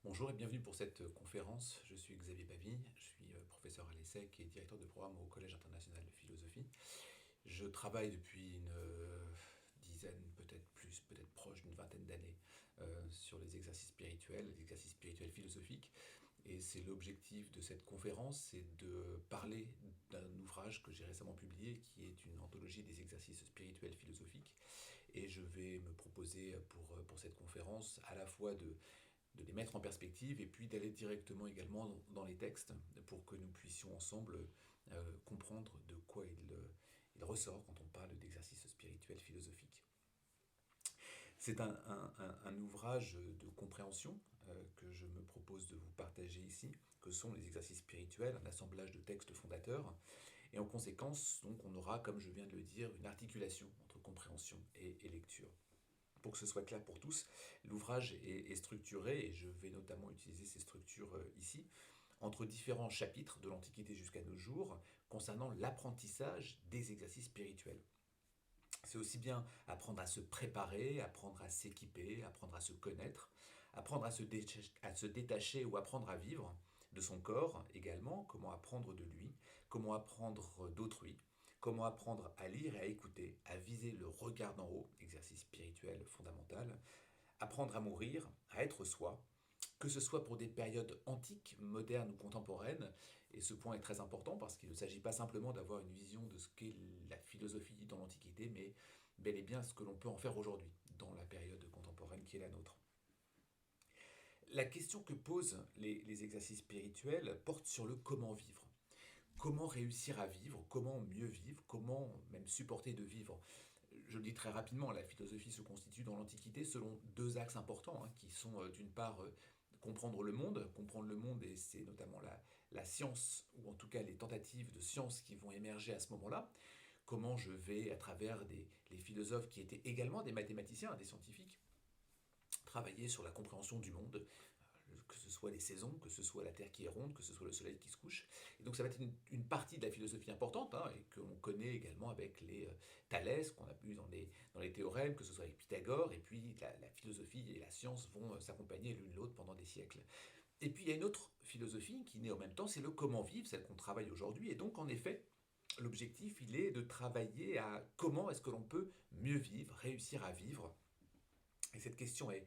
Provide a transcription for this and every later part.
Bonjour et bienvenue pour cette conférence. Je suis Xavier Pavie, je suis professeur à l'ESSEC et directeur de programme au Collège international de philosophie. Je travaille depuis une dizaine, peut-être plus, peut-être proche d'une vingtaine d'années sur les exercices spirituels philosophiques. Et c'est l'objectif de cette conférence, c'est de parler d'un ouvrage que j'ai récemment publié qui est une anthologie des exercices spirituels philosophiques. Et je vais me proposer pour cette conférence à la fois de les mettre en perspective et puis d'aller directement également dans les textes pour que nous puissions ensemble comprendre de quoi il ressort quand on parle d'exercice spirituel philosophique. C'est un ouvrage de compréhension que je me propose de vous partager ici, que sont les exercices spirituels, un assemblage de textes fondateurs, et en conséquence, donc, on aura, comme je viens de le dire, une articulation entre compréhension et lecture. Pour que ce soit clair pour tous, l'ouvrage est structuré, et je vais notamment utiliser ces structures ici, entre différents chapitres de l'Antiquité jusqu'à nos jours, concernant l'apprentissage des exercices spirituels. C'est aussi bien apprendre à se préparer, apprendre à s'équiper, apprendre à se connaître, apprendre à se détacher ou apprendre à vivre de son corps également, comment apprendre de lui, comment apprendre d'autrui, comment apprendre à lire et à écouter, à viser le regard d'en haut, exercice spirituel fondamental, apprendre à mourir, à être soi, que ce soit pour des périodes antiques, modernes ou contemporaines, et ce point est très important parce qu'il ne s'agit pas simplement d'avoir une vision de ce qu'est la philosophie dans l'Antiquité, mais bel et bien ce que l'on peut en faire aujourd'hui, dans la période contemporaine qui est la nôtre. La question que posent les exercices spirituels porte sur le comment vivre. Comment réussir à vivre, comment mieux vivre, comment même supporter de vivre. Je le dis très rapidement, la philosophie se constitue dans l'Antiquité selon deux axes importants, qui sont d'une part comprendre le monde, et c'est notamment la science, ou en tout cas les tentatives de science qui vont émerger à ce moment-là. Comment je vais, à travers les philosophes qui étaient également des mathématiciens, des scientifiques, travailler sur la compréhension du monde, que ce soit les saisons, que ce soit la Terre qui est ronde, que ce soit le Soleil qui se couche. Et donc ça va être une partie de la philosophie importante, et que l'on connaît également avec les Thalès, qu'on a vu dans les théorèmes, que ce soit avec Pythagore, et puis la philosophie et la science vont s'accompagner l'une l'autre pendant des siècles. Et puis il y a une autre philosophie qui naît en même temps, c'est le comment vivre, celle qu'on travaille aujourd'hui. Et donc en effet, l'objectif, il est de travailler à comment est-ce que l'on peut mieux vivre, réussir à vivre. Et cette question est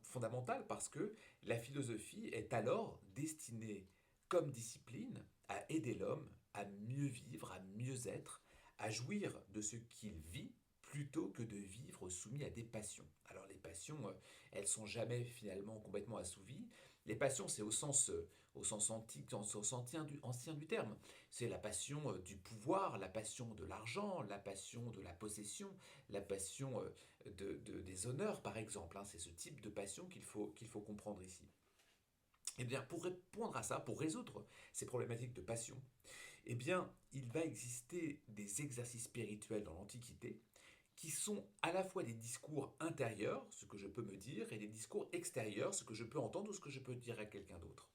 fondamentale parce que la philosophie est alors destinée comme discipline à aider l'homme à mieux vivre, à mieux être, à jouir de ce qu'il vit plutôt que de vivre soumis à des passions. Alors les passions, elles sont jamais finalement complètement assouvies. Les passions, c'est au sens antique, au sens ancien du terme. C'est la passion du pouvoir, la passion de l'argent, la passion de la possession, la passion des honneurs, par exemple. C'est ce type de passion qu'il faut comprendre ici. Eh bien, pour répondre à ça, pour résoudre ces problématiques de passion, eh bien, il va exister des exercices spirituels dans l'Antiquité qui sont à la fois des discours intérieurs, ce que je peux me dire, et des discours extérieurs, ce que je peux entendre ou ce que je peux dire à quelqu'un d'autre.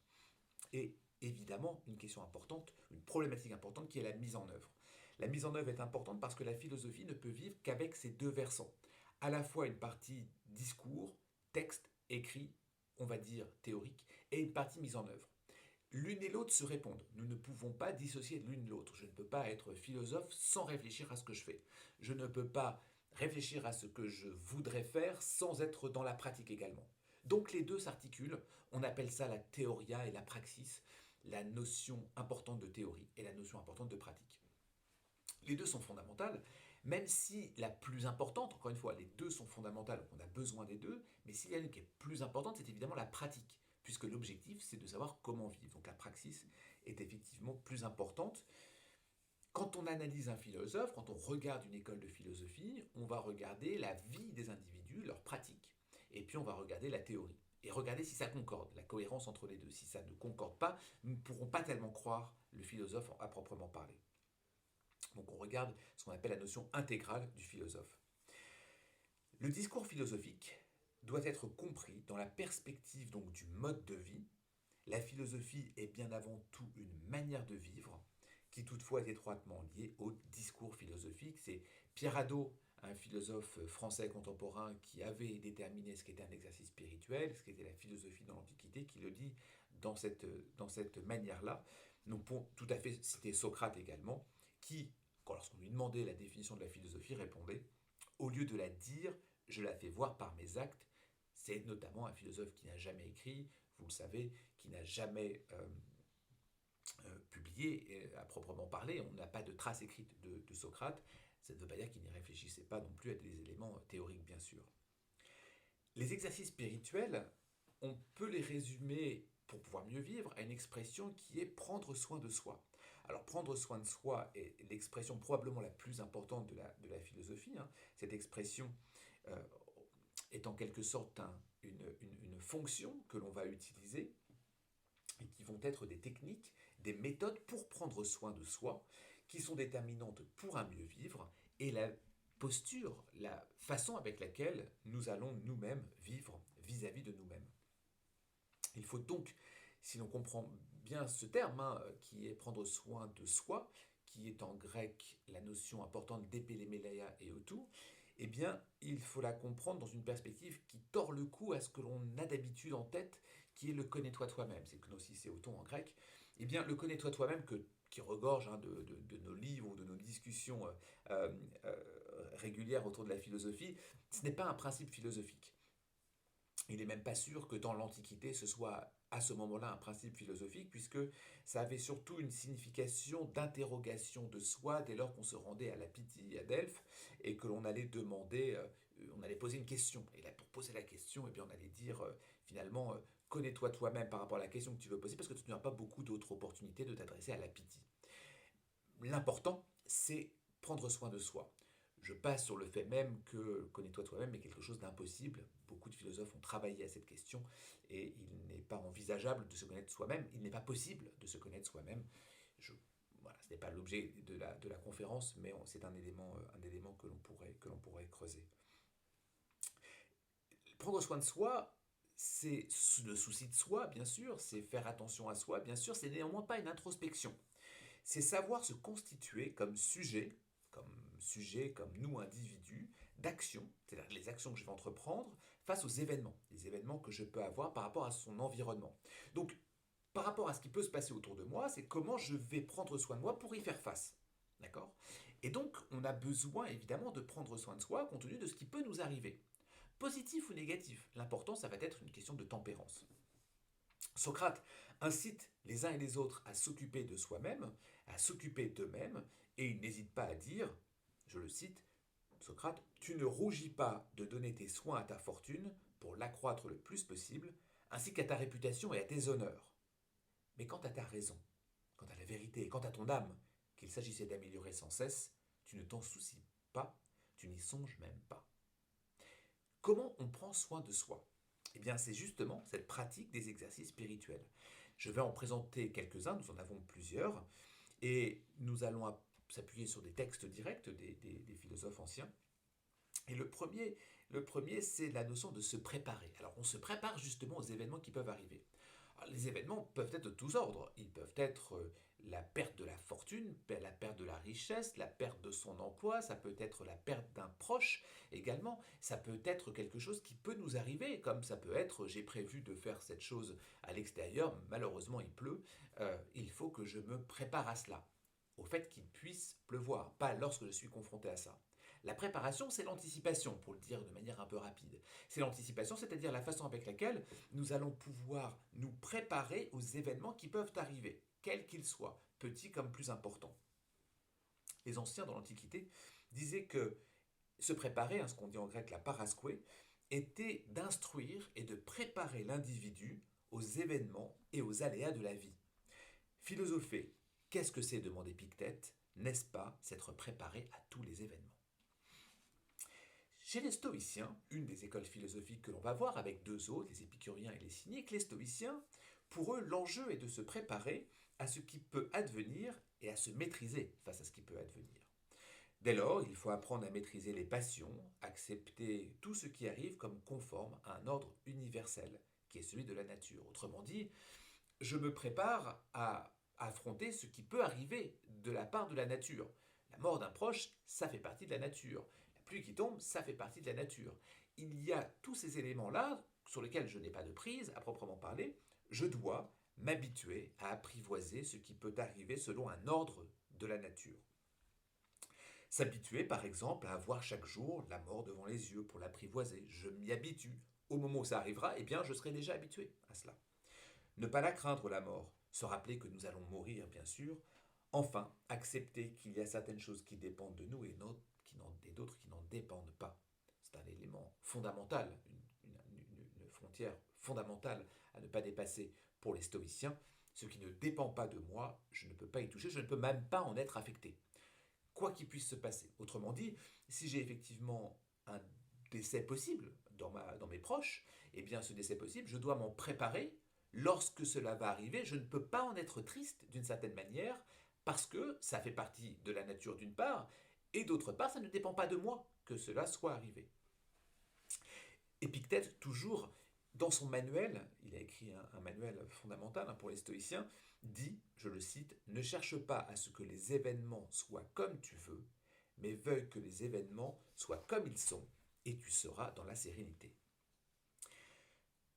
Et évidemment, une question importante, une problématique importante qui est la mise en œuvre. La mise en œuvre est importante parce que la philosophie ne peut vivre qu'avec ces deux versants. À la fois une partie discours, texte, écrit, on va dire théorique, et une partie mise en œuvre. L'une et l'autre se répondent. Nous ne pouvons pas dissocier l'une de l'autre. Je ne peux pas être philosophe sans réfléchir à ce que je fais. Je ne peux pas réfléchir à ce que je voudrais faire sans être dans la pratique également. Donc les deux s'articulent. On appelle ça la théoria et la praxis, la notion importante de théorie et la notion importante de pratique. Les deux sont fondamentales, même si la plus importante, encore une fois, les deux sont fondamentales, on a besoin des deux, mais s'il y a une qui est plus importante, c'est évidemment la pratique, puisque l'objectif, c'est de savoir comment vivre. Donc la praxis est effectivement plus importante. Quand on analyse un philosophe, quand on regarde une école de philosophie, on va regarder la vie des individus, leurs pratiques, et puis on va regarder la théorie. Et regarder si ça concorde, la cohérence entre les deux. Si ça ne concorde pas, nous ne pourrons pas tellement croire le philosophe à proprement parler. Donc on regarde ce qu'on appelle la notion intégrale du philosophe. Le discours philosophique doit être compris dans la perspective donc du mode de vie. La philosophie est bien avant tout une manière de vivre qui toutefois est étroitement liée au discours philosophique. C'est Pierre Hadot, un philosophe français contemporain qui avait déterminé ce qu'était un exercice spirituel, ce qu'était la philosophie dans l'Antiquité, qui le dit dans cette manière-là. Donc pour tout à fait citer Socrate également, qui, lorsqu'on lui demandait la définition de la philosophie, répondait, au lieu de la dire, je la fais voir par mes actes. C'est notamment un philosophe qui n'a jamais écrit, vous le savez, qui n'a jamais publié à proprement parler. On n'a pas de traces écrites de Socrate. Ça ne veut pas dire qu'il n'y réfléchissait pas non plus à des éléments théoriques, bien sûr. Les exercices spirituels, on peut les résumer, pour pouvoir mieux vivre, à une expression qui est prendre soin de soi. Alors prendre soin de soi est l'expression probablement la plus importante de la philosophie. Hein. Cette expression euh, est en quelque sorte une fonction que l'on va utiliser et qui vont être des techniques, des méthodes pour prendre soin de soi, qui sont déterminantes pour un mieux vivre, et la posture, la façon avec laquelle nous allons nous-mêmes vivre vis-à-vis de nous-mêmes. Il faut donc, si l'on comprend bien ce terme, hein, qui est prendre soin de soi, qui est en grec la notion importante d'épéléméléia et autou, eh bien, il faut la comprendre dans une perspective qui tord le cou à ce que l'on a d'habitude en tête, qui est le connais-toi toi-même, c'est gnosis et auton en grec. Eh bien, le connais-toi toi-même qui regorge hein, de nos livres ou de nos discussions régulières autour de la philosophie, ce n'est pas un principe philosophique. Il n'est même pas sûr que dans l'Antiquité, ce soit à ce moment-là un principe philosophique, puisque ça avait surtout une signification d'interrogation de soi dès lors qu'on se rendait à la Pythie, à Delphes, et que l'on allait demander, on allait poser une question. Et là, pour poser la question, eh bien, on allait dire finalement, connais-toi toi-même par rapport à la question que tu veux poser, parce que tu n'as pas beaucoup d'autres opportunités de t'adresser à la Pythie. L'important, c'est prendre soin de soi. Je passe sur le fait même que connais-toi toi-même est quelque chose d'impossible. Beaucoup de philosophes ont travaillé à cette question et il n'est pas envisageable de se connaître soi-même. Il n'est pas possible de se connaître soi-même. Voilà, ce n'est pas l'objet de la conférence, mais c'est un élément que l'on pourrait creuser. Prendre soin de soi, c'est le souci de soi, bien sûr, c'est faire attention à soi, bien sûr, c'est néanmoins pas une introspection. C'est savoir se constituer comme nous individus, d'actions, c'est-à-dire les actions que je vais entreprendre face aux événements, les événements que je peux avoir par rapport à son environnement. Donc, par rapport à ce qui peut se passer autour de moi, c'est comment je vais prendre soin de moi pour y faire face. D'accord ? Et donc, on a besoin évidemment de prendre soin de soi compte tenu de ce qui peut nous arriver. Positif ou négatif, l'important, ça va être une question de tempérance. Socrate incite les uns et les autres à s'occuper de soi-même, à s'occuper d'eux-mêmes, et il n'hésite pas à dire, je le cite, Socrate, tu ne rougis pas de donner tes soins à ta fortune pour l'accroître le plus possible, ainsi qu'à ta réputation et à tes honneurs. Mais quant à ta raison, quant à la vérité et quant à ton âme, qu'il s'agissait d'améliorer sans cesse, tu ne t'en soucies pas, tu n'y songes même pas. Comment on prend soin de soi ? Eh bien, c'est justement cette pratique des exercices spirituels. Je vais en présenter quelques-uns, nous en avons plusieurs, et nous allons s'appuyer sur des textes directs des philosophes anciens. Et le premier, c'est la notion de se préparer. Alors, on se prépare justement aux événements qui peuvent arriver. Alors, les événements peuvent être de tous ordres. Ils peuvent être la perte de la fortune, la perte de la richesse, la perte de son emploi, ça peut être la perte d'un proche également, ça peut être quelque chose qui peut nous arriver, comme ça peut être j'ai prévu de faire cette chose à l'extérieur, malheureusement il pleut, il faut que je me prépare à cela, au fait qu'il puisse pleuvoir, pas lorsque je suis confronté à ça. La préparation, c'est l'anticipation, pour le dire de manière un peu rapide. C'est l'anticipation, c'est-à-dire la façon avec laquelle nous allons pouvoir nous préparer aux événements qui peuvent arriver, quels qu'ils soient, petits comme plus importants. Les anciens dans l'Antiquité disaient que se préparer, ce qu'on dit en grec la parasque, était d'instruire et de préparer l'individu aux événements et aux aléas de la vie. Philosopher, qu'est-ce que c'est, demande Épictète, n'est-ce pas s'être préparé à tous les événements ? Chez les stoïciens, une des écoles philosophiques que l'on va voir avec deux autres, les épicuriens et les cyniques, les stoïciens, pour eux, l'enjeu est de se préparer à ce qui peut advenir et à se maîtriser face à ce qui peut advenir. Dès lors, il faut apprendre à maîtriser les passions, accepter tout ce qui arrive comme conforme à un ordre universel, qui est celui de la nature. Autrement dit, je me prépare à affronter ce qui peut arriver de la part de la nature. La mort d'un proche, ça fait partie de la nature. La pluie qui tombe, ça fait partie de la nature. Il y a tous ces éléments-là sur lesquels je n'ai pas de prise, à proprement parler. Je dois m'habituer à apprivoiser ce qui peut arriver selon un ordre de la nature. S'habituer, par exemple, à avoir chaque jour la mort devant les yeux pour l'apprivoiser. Je m'y habitue. Au moment où ça arrivera, eh bien, je serai déjà habitué à cela. Ne pas la craindre, la mort. Se rappeler que nous allons mourir, bien sûr. Enfin, accepter qu'il y a certaines choses qui dépendent de nous et d'autres qui n'en dépendent pas. C'est un élément fondamental, une frontière fondamentale à ne pas dépasser pour les stoïciens. Ce qui ne dépend pas de moi, je ne peux pas y toucher, je ne peux même pas en être affecté. Quoi qu'il puisse se passer. Autrement dit, si j'ai effectivement un décès possible dans mes proches, eh bien ce décès possible, je dois m'en préparer. Lorsque cela va arriver, je ne peux pas en être triste d'une certaine manière, parce que ça fait partie de la nature d'une part, et d'autre part, ça ne dépend pas de moi que cela soit arrivé. Épictète, toujours dans son manuel, il a écrit un manuel fondamental pour les stoïciens, dit, je le cite, « Ne cherche pas à ce que les événements soient comme tu veux, mais veuille que les événements soient comme ils sont, et tu seras dans la sérénité. »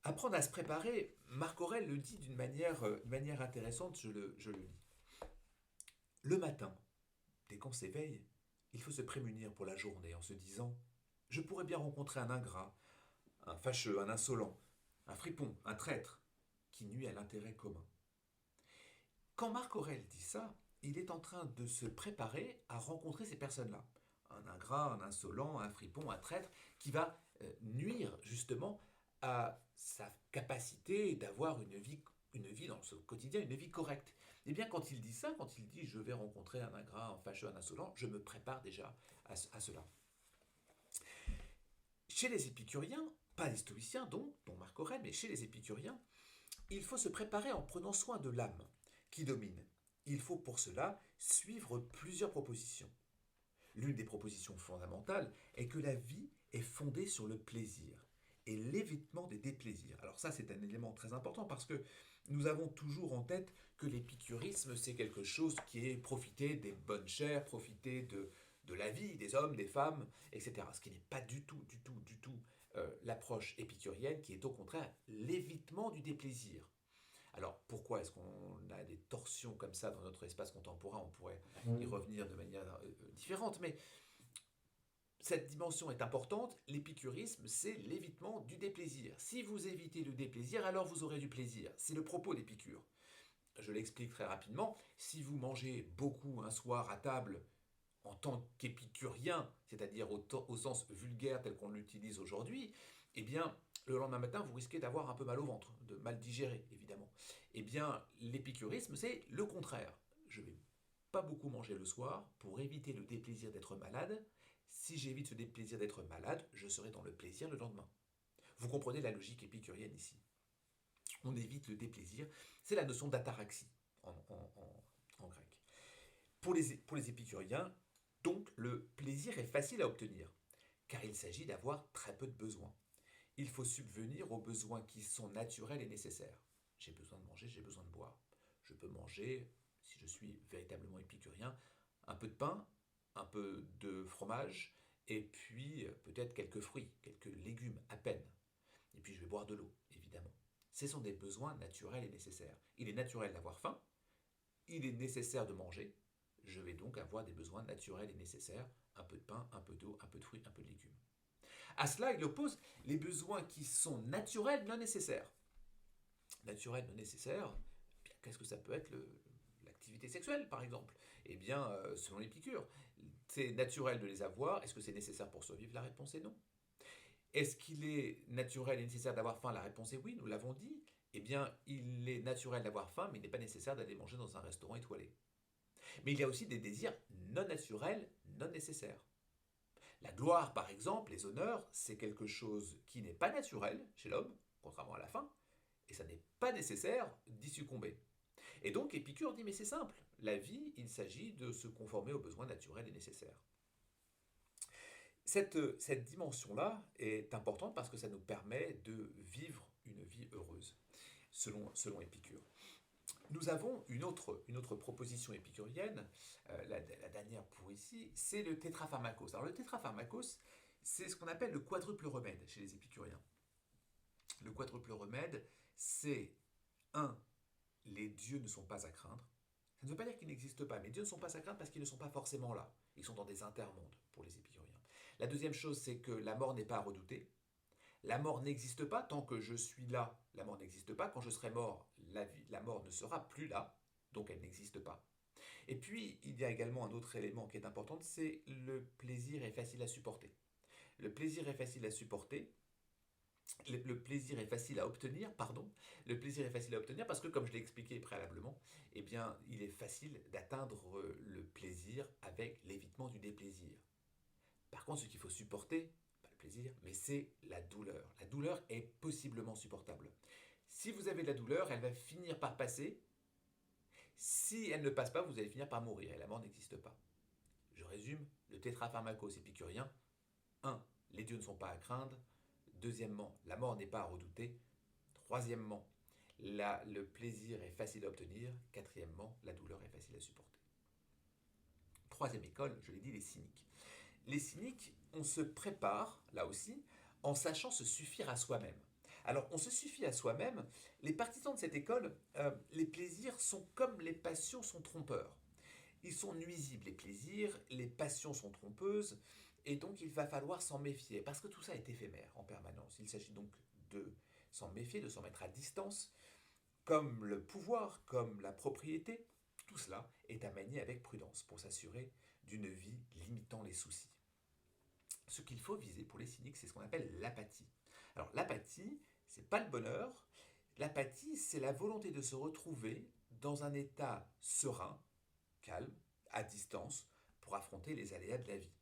Apprendre à se préparer, Marc Aurèle le dit d'une manière intéressante, je le lis. Le matin, dès qu'on s'éveille, il faut se prémunir pour la journée en se disant « Je pourrais bien rencontrer un ingrat, un fâcheux, un insolent, un fripon, un traître, qui nuit à l'intérêt commun. » Quand Marc Aurèle dit ça, il est en train de se préparer à rencontrer ces personnes-là. Un ingrat, un insolent, un fripon, un traître, qui va nuire justement à sa capacité d'avoir une vie dans ce quotidien, une vie correcte. Eh bien, quand il dit ça, quand il dit « je vais rencontrer un ingrat, un fâcheux, un insolent », je me prépare déjà à cela. Chez les épicuriens, pas les stoïciens dont Marc Aurèle, mais chez les épicuriens, il faut se préparer en prenant soin de l'âme qui domine. Il faut pour cela suivre plusieurs propositions. L'une des propositions fondamentales est que la vie est fondée sur le plaisir et l'évitement des déplaisirs. Alors ça, c'est un élément très important parce que nous avons toujours en tête que l'épicurisme, c'est quelque chose qui est profiter des bonnes chairs, profiter de la vie des hommes, des femmes, etc. Ce qui n'est pas du tout l'approche épicurienne, qui est au contraire l'évitement du déplaisir. Alors pourquoi est-ce qu'on a des torsions comme ça dans notre espace contemporain? On pourrait y revenir de manière différente, mais cette dimension est importante. L'épicurisme, c'est l'évitement du déplaisir. Si vous évitez le déplaisir, alors vous aurez du plaisir. C'est le propos d'Épicure. Je l'explique très rapidement. Si vous mangez beaucoup un soir à table en tant qu'épicurien, c'est-à-dire au sens vulgaire tel qu'on l'utilise aujourd'hui, eh bien, le lendemain matin, vous risquez d'avoir un peu mal au ventre, de mal digérer, évidemment. Eh bien, l'épicurisme, c'est le contraire. Je ne vais pas beaucoup manger le soir pour éviter le déplaisir d'être malade. Si j'évite ce déplaisir d'être malade, je serai dans le plaisir le lendemain. Vous comprenez la logique épicurienne ici. On évite le déplaisir. C'est la notion d'ataraxie en grec. Pour les épicuriens, donc, le plaisir est facile à obtenir, car il s'agit d'avoir très peu de besoins. Il faut subvenir aux besoins qui sont naturels et nécessaires. J'ai besoin de manger, j'ai besoin de boire. Je peux manger, si je suis véritablement épicurien, un peu de pain, un peu de fromage, et puis peut-être quelques fruits, quelques légumes à peine. Et puis je vais boire de l'eau, évidemment. Ce sont des besoins naturels et nécessaires. Il est naturel d'avoir faim, il est nécessaire de manger. Je vais donc avoir des besoins naturels et nécessaires, un peu de pain, un peu d'eau, un peu de fruits, un peu de légumes. À cela, il oppose les besoins qui sont naturels, non nécessaires. Naturels, non nécessaires, qu'est-ce que ça peut être l'activité sexuelle, par exemple? Eh bien, selon l'Épicure, c'est naturel de les avoir. Est-ce que c'est nécessaire pour survivre? La réponse est non. Est-ce qu'il est naturel et nécessaire d'avoir faim? La réponse est oui, nous l'avons dit. Eh bien, il est naturel d'avoir faim, mais il n'est pas nécessaire d'aller manger dans un restaurant étoilé. Mais il y a aussi des désirs non naturels, non nécessaires. La gloire, par exemple, les honneurs, c'est quelque chose qui n'est pas naturel chez l'homme, contrairement à la faim, et ça n'est pas nécessaire d'y succomber. Et donc Épicure dit, mais c'est simple, la vie, il s'agit de se conformer aux besoins naturels et nécessaires. Cette dimension-là est importante parce que ça nous permet de vivre une vie heureuse, selon Épicure. Nous avons une autre proposition épicurienne, la dernière pour ici, c'est le tétrapharmakos. Alors le tétrapharmakos, c'est ce qu'on appelle le quadruple remède chez les épicuriens. Le quadruple remède, c'est un, les dieux ne sont pas à craindre. Ça ne veut pas dire qu'ils n'existent pas, mais les dieux ne sont pas à craindre parce qu'ils ne sont pas forcément là. Ils sont dans des intermondes pour les épicuriens. La deuxième chose, c'est que la mort n'est pas à redouter. La mort n'existe pas tant que je suis là. La mort n'existe pas. Quand je serai mort, la mort ne sera plus là. Donc elle n'existe pas. Et puis, il y a également un autre élément qui est important, c'est le plaisir est facile à supporter. Le plaisir est facile à supporter. Le plaisir est facile à obtenir, pardon. Le plaisir est facile à obtenir parce que, comme je l'ai expliqué préalablement, eh bien, il est facile d'atteindre le plaisir avec l'évitement du déplaisir. Par contre, ce qu'il faut supporter, pas le plaisir, mais c'est la douleur. La douleur est possiblement supportable. Si vous avez de la douleur, elle va finir par passer. Si elle ne passe pas, vous allez finir par mourir et la mort n'existe pas. Je résume, le tétrapharmakos épicurien. 1. Les dieux ne sont pas à craindre. Deuxièmement, la mort n'est pas à redouter. Troisièmement, le plaisir est facile à obtenir. Quatrièmement, la douleur est facile à supporter. Troisième école, je l'ai dit, les cyniques. Les cyniques, on se prépare, là aussi, en sachant se suffire à soi-même. Alors, on se suffit à soi-même. Les partisans de cette école, les plaisirs sont comme les passions sont trompeurs. Ils sont nuisibles, les plaisirs, les passions sont trompeuses, et donc il va falloir s'en méfier, parce que tout ça est éphémère en permanence. Il s'agit donc de s'en méfier, de s'en mettre à distance, comme le pouvoir, comme la propriété. Tout cela est à manier avec prudence pour s'assurer d'une vie limitant les soucis. Ce qu'il faut viser pour les cyniques, c'est ce qu'on appelle l'apathie. Alors l'apathie, c'est pas le bonheur. L'apathie, c'est la volonté de se retrouver dans un état serein, calme, à distance, pour affronter les aléas de la vie.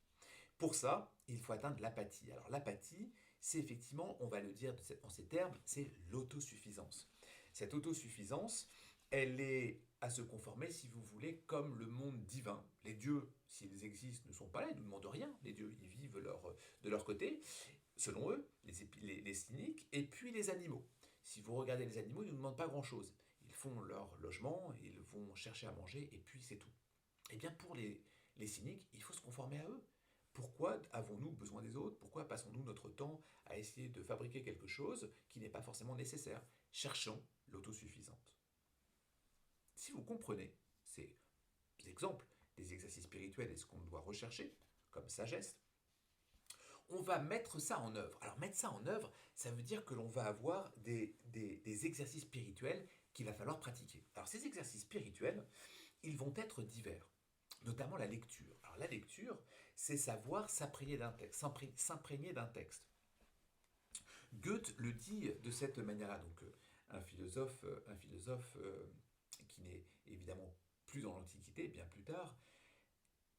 Pour ça, il faut atteindre l'apathie. Alors l'apathie, c'est effectivement, on va le dire en ces termes, c'est l'autosuffisance. Cette autosuffisance, elle est à se conformer, si vous voulez, comme le monde divin. Les dieux, s'ils existent, ne sont pas là, ils ne nous demandent rien. Les dieux, ils vivent de leur côté, selon eux, les cyniques, et puis les animaux. Si vous regardez les animaux, ils ne nous demandent pas grand-chose. Ils font leur logement, ils vont chercher à manger, et puis c'est tout. Eh bien, pour les cyniques, il faut se conformer à eux. Pourquoi avons-nous besoin des autres? Pourquoi passons-nous notre temps à essayer de fabriquer quelque chose qui n'est pas forcément nécessaire? Cherchons l'autosuffisance. Si vous comprenez ces exemples des exercices spirituels et ce qu'on doit rechercher comme sagesse, on va mettre ça en œuvre. Alors mettre ça en œuvre, ça veut dire que l'on va avoir des exercices spirituels qu'il va falloir pratiquer. Alors ces exercices spirituels, ils vont être divers, notamment la lecture. Alors la lecture, c'est savoir s'imprégner d'un texte, s'imprégner d'un texte. Goethe le dit de cette manière-là, donc un philosophe qui n'est évidemment plus dans l'Antiquité, bien plus tard.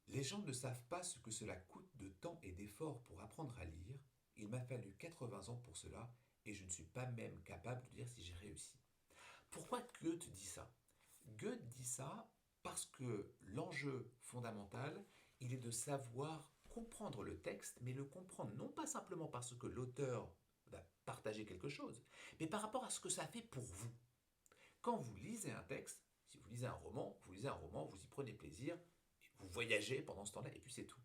Les gens ne savent pas ce que cela coûte de temps et d'efforts pour apprendre à lire. Il m'a fallu 80 ans pour cela et je ne suis pas même capable de dire si j'ai réussi. Pourquoi Goethe dit ça? Goethe dit ça parce que l'enjeu fondamental, il est de savoir comprendre le texte, mais le comprendre non pas simplement parce que l'auteur va partager quelque chose, mais par rapport à ce que ça fait pour vous. Quand vous lisez un texte, si vous lisez un roman, vous y prenez plaisir, vous voyagez pendant ce temps-là, et puis c'est tout.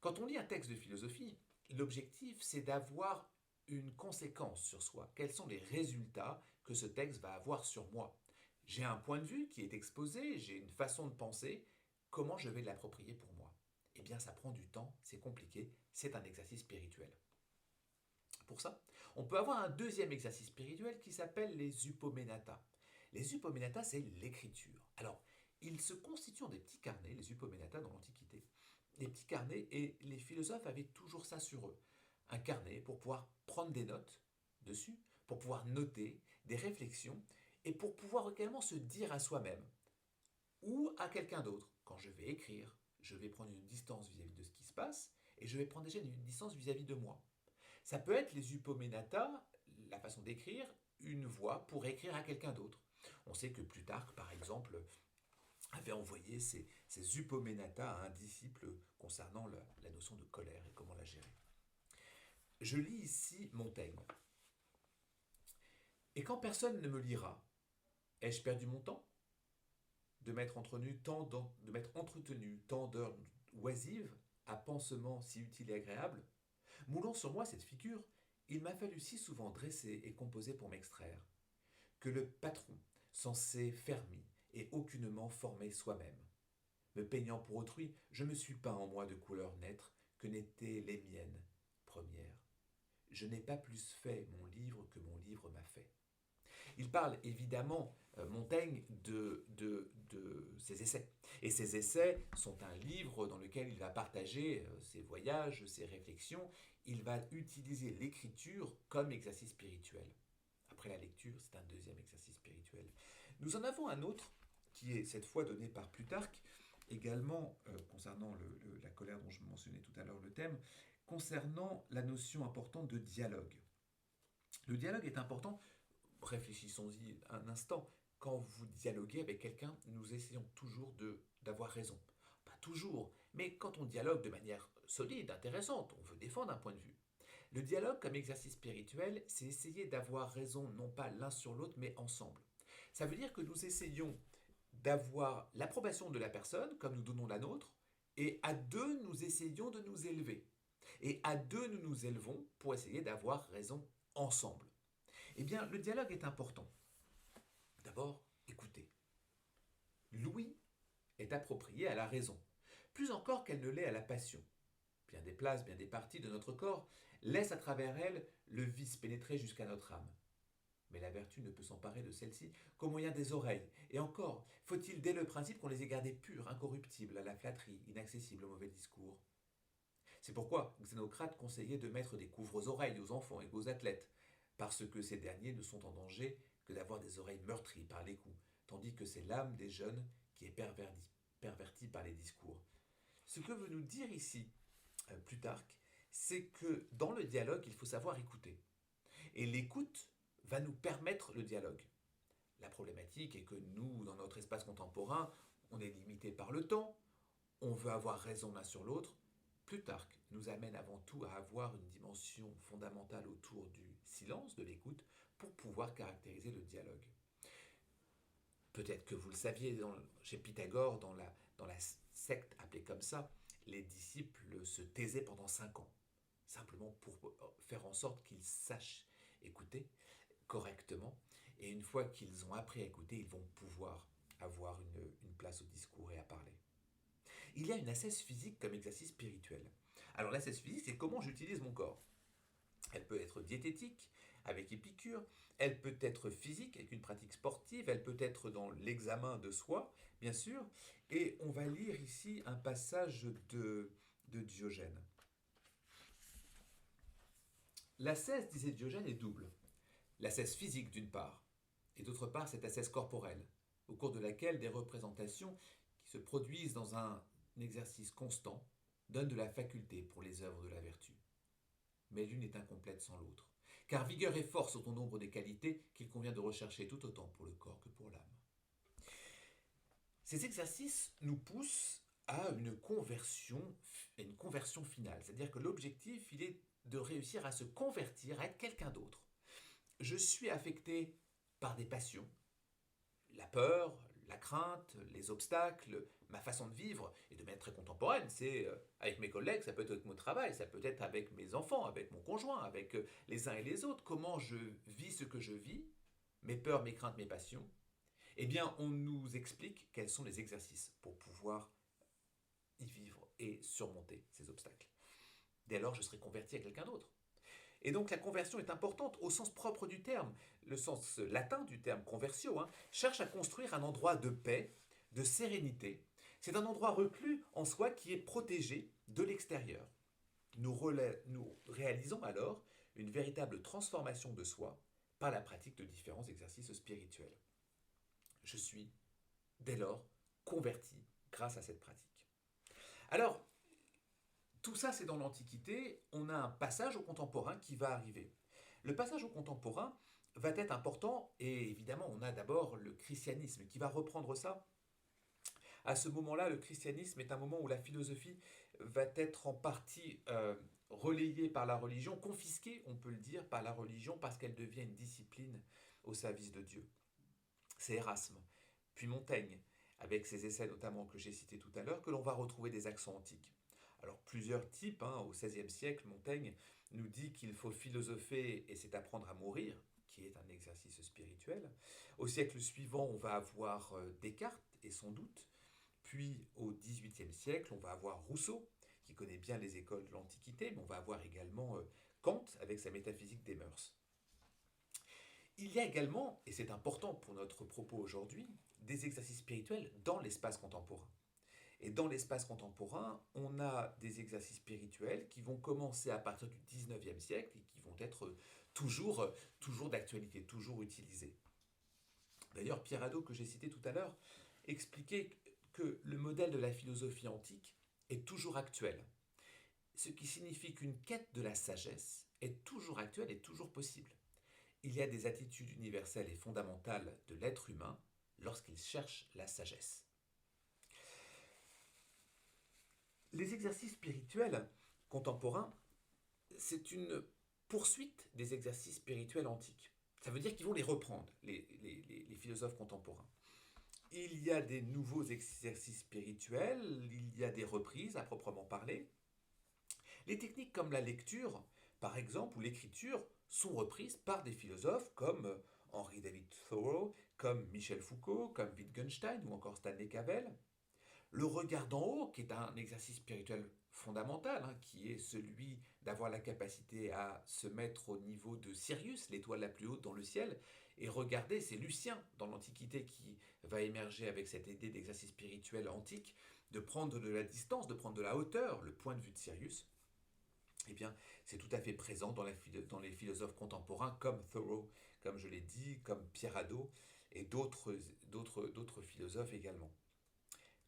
Quand on lit un texte de philosophie, l'objectif, c'est d'avoir une conséquence sur soi. Quels sont les résultats que ce texte va avoir sur moi? J'ai un point de vue qui est exposé, j'ai une façon de penser, comment je vais l'approprier pour moi? Eh bien, ça prend du temps, c'est compliqué, c'est un exercice spirituel. Pour ça, on peut avoir un deuxième exercice spirituel qui s'appelle les upomenata. Les upomenata, c'est l'écriture. Alors, ils se constituent en des petits carnets, les upomenata dans l'Antiquité. Des petits carnets, et les philosophes avaient toujours ça sur eux. Un carnet pour pouvoir prendre des notes dessus, pour pouvoir noter des réflexions, et pour pouvoir également se dire à soi-même ou à quelqu'un d'autre, quand je vais écrire, je vais prendre une distance vis-à-vis de ce qui se passe, et je vais prendre déjà une distance vis-à-vis de moi. Ça peut être les upomenata, la façon d'écrire, une voix pour écrire à quelqu'un d'autre. On sait que Plutarque, par exemple, avait envoyé ces upomenata à un disciple concernant la notion de colère et comment la gérer. Je lis ici Montaigne. Et quand personne ne me lira, Ai-je perdu mon temps de m'être entretenu tant d'heures oisives à pansements si utiles et agréables? Moulant sur moi cette figure, il m'a fallu si souvent dresser et composer pour m'extraire, que le patron, censé fermer et aucunement formé soi-même. Me peignant pour autrui, je me suis peint en moi de couleurs naîtres que n'étaient les miennes premières. Je n'ai pas plus fait mon livre que mon livre m'a fait. Il parle évidemment, Montaigne, de ses essais. Et ses essais sont un livre dans lequel il va partager ses voyages, ses réflexions. Il va utiliser l'écriture comme exercice spirituel. Après la lecture, c'est un deuxième exercice spirituel. Nous en avons un autre qui est cette fois donné par Plutarque, également concernant la colère dont je mentionnais tout à l'heure le thème, concernant la notion importante de dialogue. Le dialogue est important. Réfléchissons-y un instant. Quand vous dialoguez avec quelqu'un, nous essayons toujours d'avoir raison. Pas toujours, mais quand on dialogue de manière solide, intéressante, on veut défendre un point de vue. Le dialogue comme exercice spirituel, c'est essayer d'avoir raison non pas l'un sur l'autre, mais ensemble. Ça veut dire que nous essayons d'avoir l'approbation de la personne, comme nous donnons la nôtre, et à deux, nous essayons de nous élever. Et à deux, nous nous élevons pour essayer d'avoir raison ensemble. Eh bien, le dialogue est important. D'abord, écoutez. L'ouïe est appropriée à la raison, plus encore qu'elle ne l'est à la passion. Bien des places, bien des parties de notre corps laissent à travers elle le vice pénétrer jusqu'à notre âme. Mais la vertu ne peut s'emparer de celle-ci qu'au moyen des oreilles. Et encore, faut-il dès le principe qu'on les ait gardées pures, incorruptibles, à la flatterie, inaccessibles au mauvais discours. C'est pourquoi Xénocrate conseillait de mettre des couvres-oreilles aux enfants et aux athlètes, parce que ces derniers ne sont en danger que d'avoir des oreilles meurtries par les coups, tandis que c'est l'âme des jeunes qui est pervertie par les discours. Ce que veut nous dire ici Plutarque, c'est que dans le dialogue, il faut savoir écouter. Et l'écoute va nous permettre le dialogue. La problématique est que nous, dans notre espace contemporain, on est limité par le temps, on veut avoir raison l'un sur l'autre. Plutarque nous amène avant tout à avoir une dimension fondamentale autour du silence, de l'écoute, pour pouvoir caractériser le dialogue. Peut-être que vous le saviez, chez Pythagore, dans la secte appelée comme ça, les disciples se taisaient pendant 5 ans, simplement pour faire en sorte qu'ils sachent écouter correctement. Et une fois qu'ils ont appris à écouter, ils vont pouvoir avoir une place au discours et à parler. Il y a une ascèse physique comme exercice spirituel. Alors l'ascèse physique, c'est comment j'utilise mon corps. Elle peut être diététique, avec Épicure, elle peut être physique, avec une pratique sportive, elle peut être dans l'examen de soi, bien sûr, et on va lire ici un passage de Diogène. L'ascèse, disait Diogène, est double. L'ascèse physique d'une part, et d'autre part cette ascèse corporelle, au cours de laquelle des représentations qui se produisent dans un exercice constant donnent de la faculté pour les œuvres de la vertu. Mais l'une est incomplète sans l'autre, car vigueur et force sont au nombre des qualités qu'il convient de rechercher tout autant pour le corps que pour l'âme. Ces exercices nous poussent à une conversion finale, c'est-à-dire que l'objectif, il est de réussir à se convertir, à être quelqu'un d'autre. Je suis affecté par des passions, la peur, la crainte, les obstacles, ma façon de vivre, et de manière très contemporaine, c'est avec mes collègues, ça peut être avec mon travail, ça peut être avec mes enfants, avec mon conjoint, avec les uns et les autres, comment je vis ce que je vis, mes peurs, mes craintes, mes passions. Eh bien, on nous explique quels sont les exercices pour pouvoir y vivre et surmonter ces obstacles. Dès lors, je serai converti à quelqu'un d'autre. Et donc la conversion est importante au sens propre du terme. Le sens latin du terme conversio cherche à construire un endroit de paix, de sérénité. C'est un endroit reclus en soi qui est protégé de l'extérieur. Nous réalisons alors une véritable transformation de soi par la pratique de différents exercices spirituels. Je suis, dès lors, converti grâce à cette pratique. Alors, tout ça, c'est dans l'Antiquité. On a un passage au contemporain qui va arriver. Le passage au contemporain va être important et évidemment, on a d'abord le christianisme qui va reprendre ça. À ce moment-là, le christianisme est un moment où la philosophie va être en partie relayée par la religion, confisquée, on peut le dire, par la religion parce qu'elle devient une discipline au service de Dieu. c'est Erasme, puis Montaigne, avec ses essais notamment que j'ai cités tout à l'heure, que l'on va retrouver des accents antiques. Alors plusieurs types, au XVIe siècle, Montaigne nous dit qu'il faut philosopher et c'est apprendre à mourir, qui est un exercice spirituel. Au siècle suivant, on va avoir Descartes et son doute. Puis au XVIIIe siècle, on va avoir Rousseau, qui connaît bien les écoles de l'Antiquité, mais on va avoir également Kant avec sa métaphysique des mœurs. Il y a également, et c'est important pour notre propos aujourd'hui, des exercices spirituels dans l'espace contemporain. Et dans l'espace contemporain, on a des exercices spirituels qui vont commencer à partir du XIXe siècle et qui vont être toujours d'actualité, toujours utilisés. D'ailleurs, Pierre Hadot, que j'ai cité tout à l'heure, expliquait que le modèle de la philosophie antique est toujours actuel, ce qui signifie qu'une quête de la sagesse est toujours actuelle et toujours possible. Il y a des attitudes universelles et fondamentales de l'être humain lorsqu'il cherche la sagesse. Les exercices spirituels contemporains, c'est une poursuite des exercices spirituels antiques. Ça veut dire qu'ils vont les reprendre, les philosophes contemporains. Il y a des nouveaux exercices spirituels, il y a des reprises à proprement parler. Les techniques comme la lecture, par exemple, ou l'écriture, sont reprises par des philosophes comme Henry David Thoreau, comme Michel Foucault, comme Wittgenstein ou encore Stanley Cavell. Le regard d'en haut, qui est un exercice spirituel fondamental, qui est celui d'avoir la capacité à se mettre au niveau de Sirius, l'étoile la plus haute dans le ciel, et regarder, c'est Lucien dans l'Antiquité qui va émerger avec cette idée d'exercice spirituel antique, de prendre de la distance, de prendre de la hauteur, le point de vue de Sirius. Eh bien, c'est tout à fait présent dans les philosophes contemporains comme Thoreau, comme je l'ai dit, comme Pierre Hadot et d'autres philosophes également.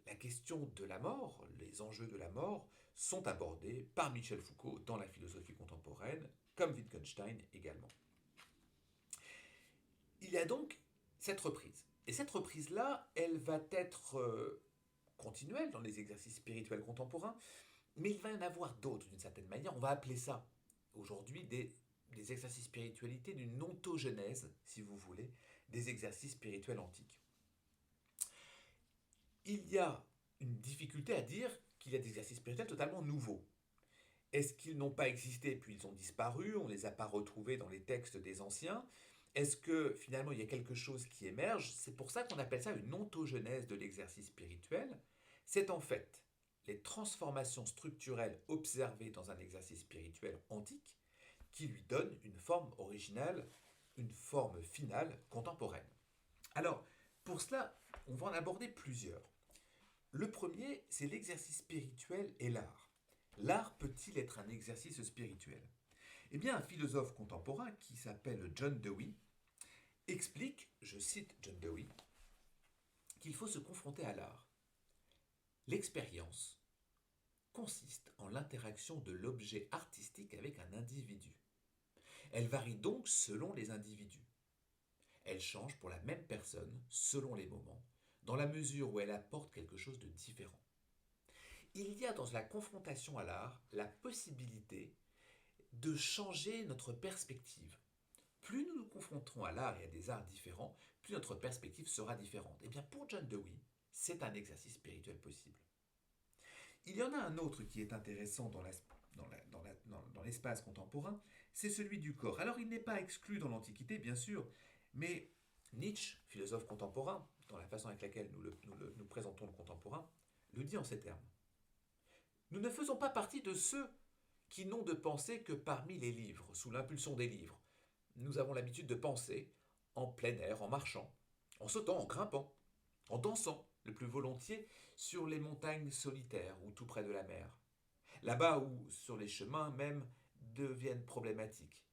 La question de la mort, les enjeux de la mort, sont abordés par Michel Foucault dans la philosophie contemporaine, comme Wittgenstein également. Il y a donc cette reprise. Et cette reprise-là, elle va être continuelle dans les exercices spirituels contemporains, mais il va y en avoir d'autres d'une certaine manière. On va appeler ça aujourd'hui des exercices spiritualité d'une ontogenèse, si vous voulez, des exercices spirituels antiques. Il y a une difficulté à dire qu'il y a des exercices spirituels totalement nouveaux. Est-ce qu'ils n'ont pas existé puis ils ont disparu, on ne les a pas retrouvés dans les textes des anciens? Est-ce que finalement il y a quelque chose qui émerge? C'est pour ça qu'on appelle ça une ontogenèse de l'exercice spirituel. C'est en fait les transformations structurelles observées dans un exercice spirituel antique qui lui donnent une forme originale, une forme finale contemporaine. Alors, pour cela, on va en aborder plusieurs. Le premier, c'est l'exercice spirituel et l'art. L'art peut-il être un exercice spirituel? Eh bien, un philosophe contemporain qui s'appelle John Dewey explique, je cite John Dewey, qu'il faut se confronter à l'art. L'expérience consiste en l'interaction de l'objet artistique avec un individu. Elle varie donc selon les individus. Elle change pour la même personne selon les moments, dans la mesure où elle apporte quelque chose de différent. Il y a dans la confrontation à l'art la possibilité de changer notre perspective. Plus nous nous confronterons à l'art et à des arts différents, plus notre perspective sera différente. Et bien pour John Dewey, c'est un exercice spirituel possible. Il y en a un autre qui est intéressant dans l'espace contemporain, c'est celui du corps. Alors il n'est pas exclu dans l'Antiquité, bien sûr, mais Nietzsche, philosophe contemporain, dans la façon avec laquelle nous présentons le contemporain, le dit en ces termes. Nous ne faisons pas partie de ceux qui n'ont de pensée que parmi les livres, sous l'impulsion des livres. Nous avons l'habitude de penser en plein air, en marchant, en sautant, en grimpant, en dansant, le plus volontiers, sur les montagnes solitaires ou tout près de la mer. Là-bas où, sur les chemins même, deviennent problématiques.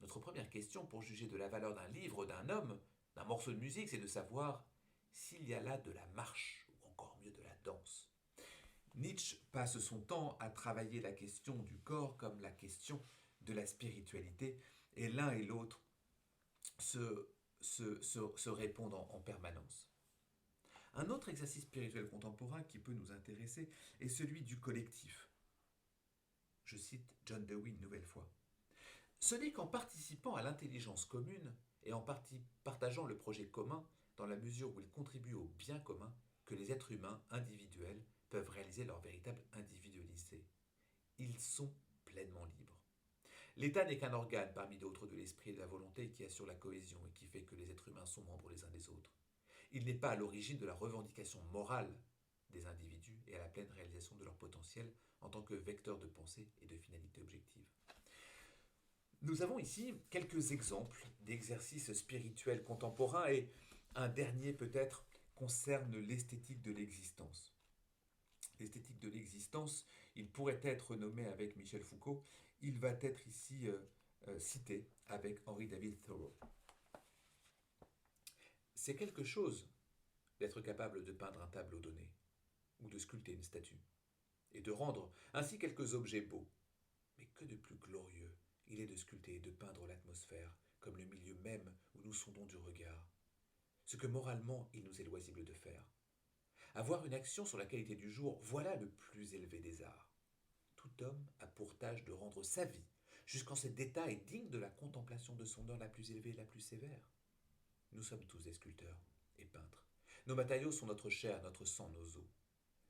Notre première question pour juger de la valeur d'un livre, d'un homme, d'un morceau de musique, c'est de savoir s'il y a là de la marche, ou encore mieux de la danse. Nietzsche passe son temps à travailler la question du corps comme la question de la spiritualité, et l'un et l'autre se répondent en permanence. Un autre exercice spirituel contemporain qui peut nous intéresser est celui du collectif. Je cite John Dewey une nouvelle fois. Ce n'est qu'en participant à l'intelligence commune et en partageant le projet commun dans la mesure où ils contribuent au bien commun que les êtres humains individuels peuvent réaliser leur véritable individualité. Ils sont pleinement libres. L'État n'est qu'un organe parmi d'autres de l'esprit et de la volonté qui assure la cohésion et qui fait que les êtres humains sont membres les uns des autres. Il n'est pas à l'origine de la revendication morale des individus et à la pleine réalisation de leur potentiel en tant que vecteur de pensée et de finalité objective. Nous avons ici quelques exemples d'exercices spirituels contemporains et un dernier peut-être concerne l'esthétique de l'existence. L'esthétique de l'existence, il pourrait être nommé avec Michel Foucault, il va être ici cité avec Henry David Thoreau. C'est quelque chose d'être capable de peindre un tableau donné, ou de sculpter une statue, et de rendre ainsi quelques objets beaux. Mais que de plus glorieux il est de sculpter et de peindre l'atmosphère comme le milieu même où nous sondons du regard, ce que moralement il nous est loisible de faire. Avoir une action sur la qualité du jour, voilà le plus élevé des arts. Tout homme a pour tâche de rendre sa vie, jusqu'en ses détails, digne de la contemplation de son heure la plus élevée et la plus sévère. Nous sommes tous des sculpteurs et peintres. Nos matériaux sont notre chair, notre sang, nos os.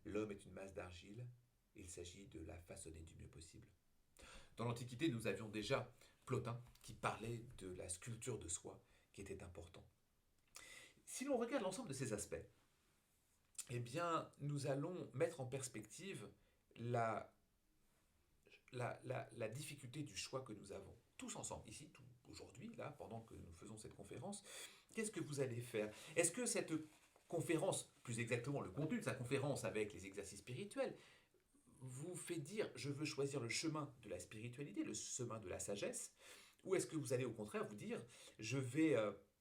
L'homme est une masse d'argile, il s'agit de la façonner du mieux possible. Dans l'Antiquité, nous avions déjà Plotin qui parlait de la sculpture de soi, qui était important. Si l'on regarde l'ensemble de ces aspects, eh bien, nous allons mettre en perspective la difficulté du choix que nous avons. Tous ensemble, ici, aujourd'hui, là, pendant que nous faisons cette conférence, qu'est-ce que vous allez faire? Est-ce que cette conférence, plus exactement le contenu de sa conférence avec les exercices spirituels, vous fait dire je veux choisir le chemin de la spiritualité, le chemin de la sagesse, ou est-ce que vous allez au contraire vous dire je vais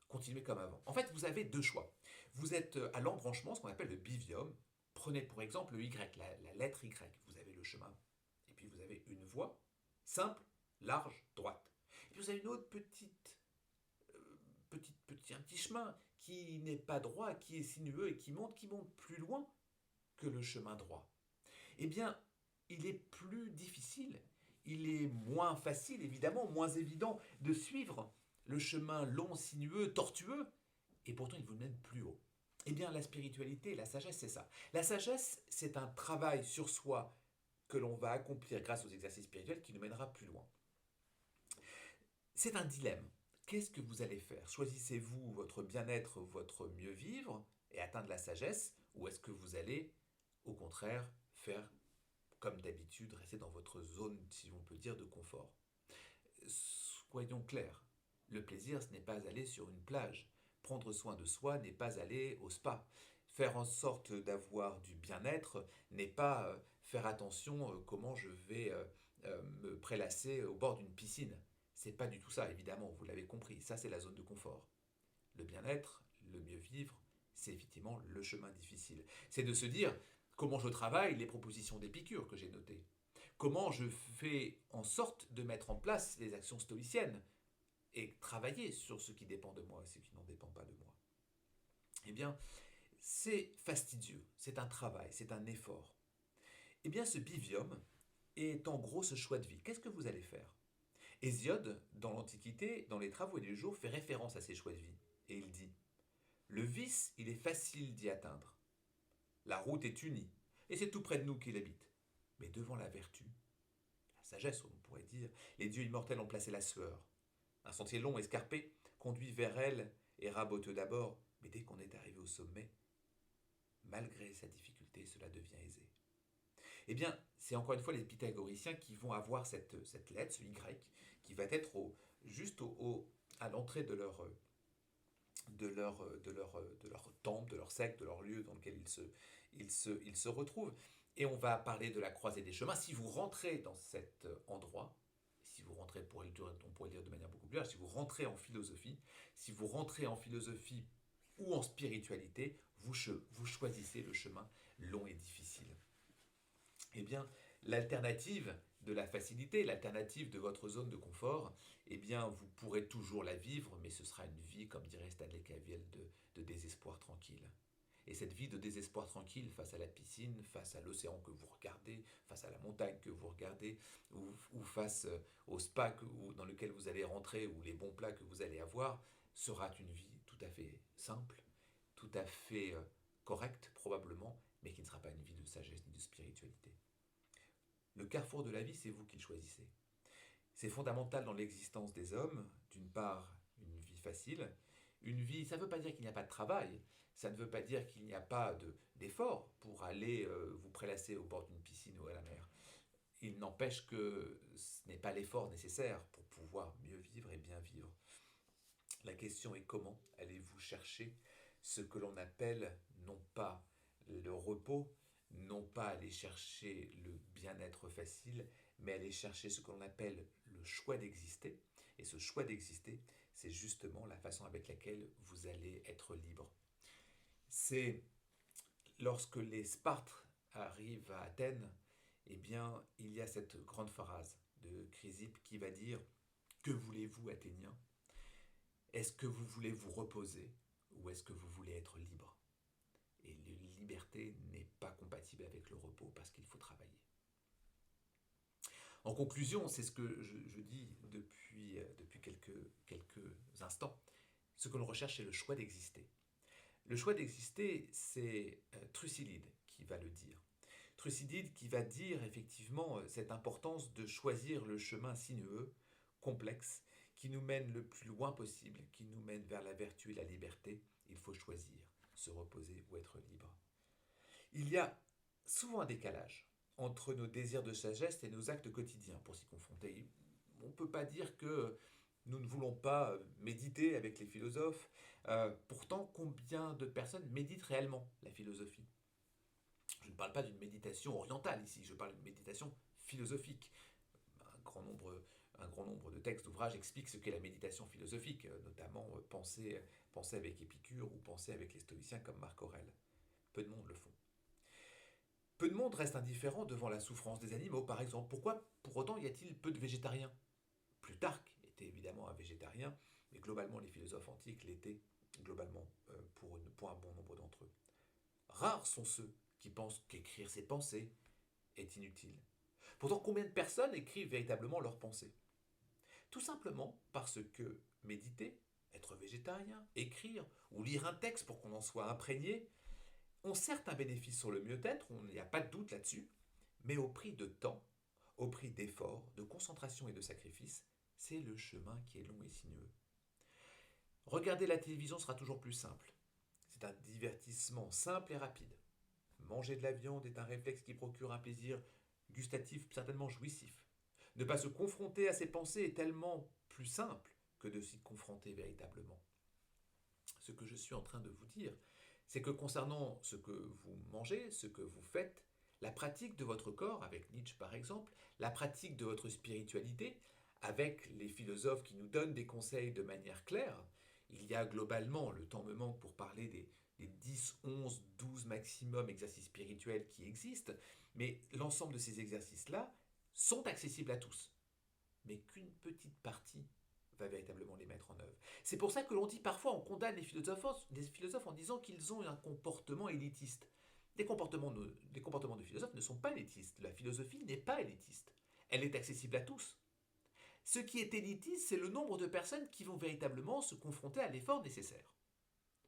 continuer comme avant? En fait, vous avez deux choix. Vous êtes à l'embranchement, ce qu'on appelle le bivium. Prenez pour exemple le Y, la lettre Y. Vous avez le chemin, et puis vous avez une voie simple, large, droite. Et puis vous avez une autre un petit chemin qui n'est pas droit, qui est sinueux et qui monte plus loin que le chemin droit. Eh bien, il est plus difficile, il est moins facile, évidemment, moins évident de suivre le chemin long, sinueux, tortueux, et pourtant il vous mène plus haut. Eh bien, la spiritualité, la sagesse, c'est ça. La sagesse, c'est un travail sur soi que l'on va accomplir grâce aux exercices spirituels qui nous mènera plus loin. C'est un dilemme. Qu'est-ce que vous allez faire? Choisissez-vous votre bien-être, votre mieux vivre et atteindre la sagesse, ou est-ce que vous allez, au contraire, faire comme d'habitude, rester dans votre zone, si on peut dire, de confort? Soyons clairs, le plaisir, ce n'est pas aller sur une plage. Prendre soin de soi n'est pas aller au spa. Faire en sorte d'avoir du bien-être n'est pas faire attention comment je vais me prélasser au bord d'une piscine. C'est pas du tout ça, évidemment, vous l'avez compris. Ça, c'est la zone de confort. Le bien-être, le mieux vivre, c'est effectivement le chemin difficile. C'est de se dire comment je travaille les propositions d'Épicure que j'ai notées. Comment je fais en sorte de mettre en place les actions stoïciennes et travailler sur ce qui dépend de moi et ce qui n'en dépend pas de moi. Eh bien, c'est fastidieux, c'est un travail, c'est un effort. Eh bien, ce bivium est en gros ce choix de vie. Qu'est-ce que vous allez faire? Hésiode, dans l'Antiquité, dans les Travaux et les Jours, fait référence à ces choix de vie. Et il dit le vice, il est facile d'y atteindre. La route est unie, et c'est tout près de nous qu'il habite. Mais devant la vertu, la sagesse, on pourrait dire, les dieux immortels ont placé la sueur. Un sentier long, escarpé, conduit vers elle et raboteux d'abord, mais dès qu'on est arrivé au sommet, malgré sa difficulté, cela devient aisé. Eh bien, c'est encore une fois les pythagoriciens qui vont avoir cette lettre, ce Y, qui va être à l'entrée de leur temple, de leur secte, de leur lieu dans lequel ils se retrouvent. Et on va parler de la croisée des chemins. Si vous rentrez dans cet endroit, si vous rentrez, on pourrait le dire de manière beaucoup plus large, si vous rentrez en philosophie, ou en spiritualité, vous choisissez le chemin long et difficile. Eh bien, l'alternative de la facilité, l'alternative de votre zone de confort, eh bien, vous pourrez toujours la vivre, mais ce sera une vie, comme dirait Stanley Cavell, de désespoir tranquille. Et cette vie de désespoir tranquille face à la piscine, face à l'océan que vous regardez, face à la montagne que vous regardez, ou face au spa dans lequel vous allez rentrer, ou les bons plats que vous allez avoir, sera une vie tout à fait simple, tout à fait correcte probablement, mais qui ne sera pas une vie de sagesse ni de spiritualité. Le carrefour de la vie, c'est vous qui le choisissez. C'est fondamental dans l'existence des hommes, d'une part, une vie facile. Une vie, ça ne veut pas dire qu'il n'y a pas de travail, ça ne veut pas dire qu'il n'y a pas d'effort pour aller vous prélasser au bord d'une piscine ou à la mer. Il n'empêche que ce n'est pas l'effort nécessaire pour pouvoir mieux vivre et bien vivre. La question est comment allez-vous chercher ce que l'on appelle non pas le repos, non pas aller chercher le bien-être facile, mais aller chercher ce que l'on appelle le choix d'exister. Et ce choix d'exister, c'est justement la façon avec laquelle vous allez être libre. C'est lorsque les Spartes arrivent à Athènes, eh bien, il y a cette grande phrase de Chrysippe qui va dire « Que voulez-vous, Athéniens ? Est-ce que vous voulez vous reposer ou est-ce que vous voulez être libre ?» Et la liberté n'est pas compatible avec le repos parce qu'il faut travailler. En conclusion, c'est ce que je dis depuis quelques instants. Ce que l'on recherche, c'est le choix d'exister. Le choix d'exister, c'est Thucydide qui va le dire. Thucydide qui va dire effectivement cette importance de choisir le chemin sinueux, complexe, qui nous mène le plus loin possible, qui nous mène vers la vertu et la liberté. Il faut choisir, se reposer ou être libre. Il y a souvent un décalage entre nos désirs de sagesse et nos actes quotidiens pour s'y confronter. On ne peut pas dire que nous ne voulons pas méditer avec les philosophes. Pourtant, combien de personnes méditent réellement la philosophie ? Je ne parle pas d'une méditation orientale ici, je parle d'une méditation philosophique. Un grand nombre de textes, d'ouvrages expliquent ce qu'est la méditation philosophique, notamment penser avec Épicure ou penser avec les stoïciens comme Marc Aurèle. Peu de monde le font. Peu de monde reste indifférent devant la souffrance des animaux, par exemple. Pourquoi, pour autant, y a-t-il peu de végétariens ? Plutarque était évidemment un végétarien, mais globalement, les philosophes antiques l'étaient, globalement, pour un bon nombre d'entre eux. Rares sont ceux qui pensent qu'écrire ses pensées est inutile. Pourtant, combien de personnes écrivent véritablement leurs pensées ? Tout simplement parce que méditer, être végétarien, écrire ou lire un texte pour qu'on en soit imprégné, ont certes un bénéfice sur le mieux-être, il n'y a pas de doute là-dessus, mais au prix de temps, au prix d'efforts, de concentration et de sacrifice. C'est le chemin qui est long et sinueux. Regarder la télévision sera toujours plus simple. C'est un divertissement simple et rapide. Manger de la viande est un réflexe qui procure un plaisir gustatif certainement jouissif. Ne pas se confronter à ses pensées est tellement plus simple que de s'y confronter véritablement. Ce que je suis en train de vous dire, c'est que concernant ce que vous mangez, ce que vous faites, la pratique de votre corps, avec Nietzsche par exemple, la pratique de votre spiritualité, avec les philosophes qui nous donnent des conseils de manière claire, il y a globalement, le temps me manque pour parler des 10, 11, 12 maximum exercices spirituels qui existent, mais l'ensemble de ces exercices-là sont accessibles à tous, mais qu'une petite partie va véritablement les mettre en œuvre. C'est pour ça que l'on dit parfois, on condamne les philosophes en disant qu'ils ont un comportement élitiste. Les comportements de philosophes ne sont pas élitistes. La philosophie n'est pas élitiste. Elle est accessible à tous. Ce qui est élitiste, c'est le nombre de personnes qui vont véritablement se confronter à l'effort nécessaire.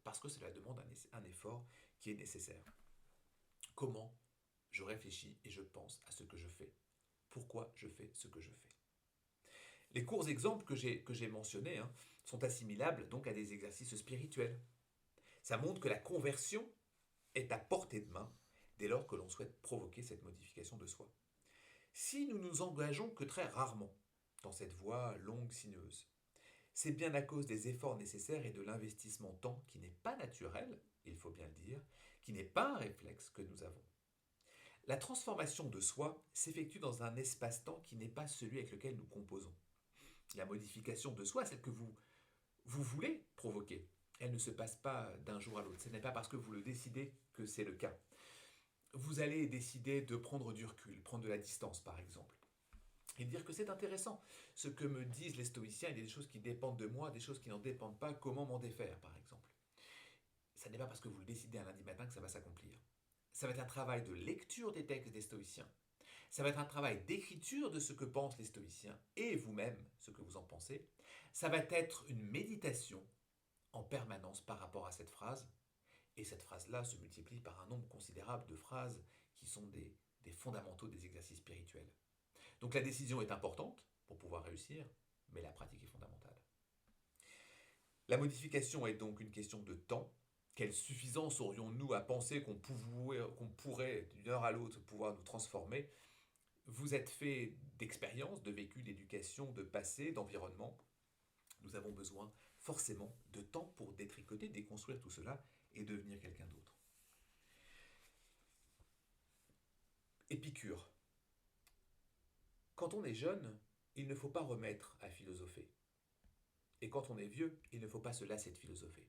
Parce que cela demande un effort qui est nécessaire. Comment je réfléchis et je pense à ce que je fais. Pourquoi je fais ce que je fais. Les courts exemples que j'ai mentionnés sont assimilables donc à des exercices spirituels. Ça montre que la conversion est à portée de main dès lors que l'on souhaite provoquer cette modification de soi. Si nous nous engageons que très rarement dans cette voie longue, sinueuse, c'est bien à cause des efforts nécessaires et de l'investissement temps qui n'est pas naturel, il faut bien le dire, qui n'est pas un réflexe que nous avons. La transformation de soi s'effectue dans un espace-temps qui n'est pas celui avec lequel nous composons. La modification de soi, celle que vous voulez provoquer, elle ne se passe pas d'un jour à l'autre. Ce n'est pas parce que vous le décidez que c'est le cas. Vous allez décider de prendre du recul, prendre de la distance par exemple, et dire que c'est intéressant. Ce que me disent les stoïciens, il y a des choses qui dépendent de moi, des choses qui n'en dépendent pas, comment m'en défaire par exemple. Ça n'est pas parce que vous le décidez un lundi matin que ça va s'accomplir. Ça va être un travail de lecture des textes des stoïciens. Ça va être un travail d'écriture de ce que pensent les stoïciens et vous-même, ce que vous en pensez. Ça va être une méditation en permanence par rapport à cette phrase. Et cette phrase-là se multiplie par un nombre considérable de phrases qui sont des fondamentaux des exercices spirituels. Donc la décision est importante pour pouvoir réussir, mais la pratique est fondamentale. La modification est donc une question de temps. Quelle suffisance aurions-nous à penser qu'on pourrait, d'une heure à l'autre, pouvoir nous transformer? Vous êtes fait d'expériences, de vécu, d'éducation, de passé, d'environnement. Nous avons besoin forcément de temps pour détricoter, déconstruire tout cela et devenir quelqu'un d'autre. Épicure. Quand on est jeune, il ne faut pas remettre à philosopher. Et quand on est vieux, il ne faut pas se lasser de philosopher.